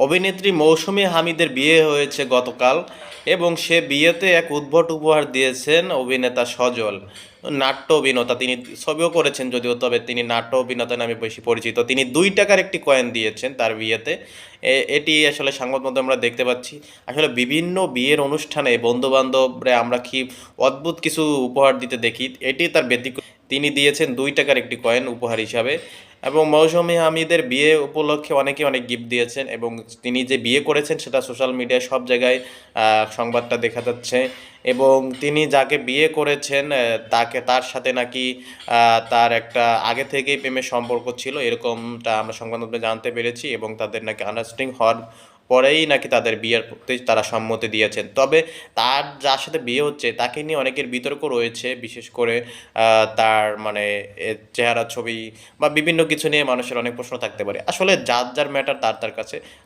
অভিনেত্রী মৌসুমী হামিদের বিয়ে হয়েছে গতকাল এবং সে বিয়েতে এক উদ্ভট উপহার দিয়েছেন অভিনেতা সজল। নাট্য অভিনেতা তিনি, ছবিও করেছেন যদিও, তবে তিনি নাট্য অভিনেতা নামে বেশি পরিচিত। তিনি 2 টাকার একটি কয়েন দিয়েছেন তার বিয়েতে। এটি আসলে সংবাদ মাধ্যমে আমরা দেখতে পাচ্ছি। আসলে বিভিন্ন বিয়ের অনুষ্ঠানে বন্ধু বান্ধবরা আমরা কি অদ্ভুত কিছু উপহার দিতে দেখি, এটি তার ব্যতিক্রম। তিনি দিয়েছেন 2 টাকার একটি কয়েন উপহার হিসাবে। এবং মৌসুমী হামিদের বিয়ে উপলক্ষে অনেকে অনেক গিফট দিয়েছেন, এবং তিনি যে বিয়ে করেছেন সেটা সোশ্যাল মিডিয়ায় সব জায়গায় সংবাদটা দেখা যাচ্ছে। এবং তিনি যাকে বিয়ে করেছেন তার সাথে নাকি তার একটা আগে থেকেই প্রেমের সম্পর্ক ছিল, এরকমটা আমরা সংবাদ মাধ্যমে জানতে পেরেছি। এবং তাদের নাকি আন্ডারস্ট্যান্ডিং হওয়ার পরেই নাকি তাদের বিয়ের প্রতি তারা সম্মতি দিয়েছেন। তবে তার যার সাথে বিয়ে হচ্ছে তাকে নিয়ে অনেকের বিতর্ক রয়েছে, বিশেষ করে তার মানে চেহারা, ছবি বা বিভিন্ন কিছু নিয়ে মানুষের অনেক প্রশ্ন থাকতে পারে। আসলে যার যার ম্যাটার তার তার কাছে।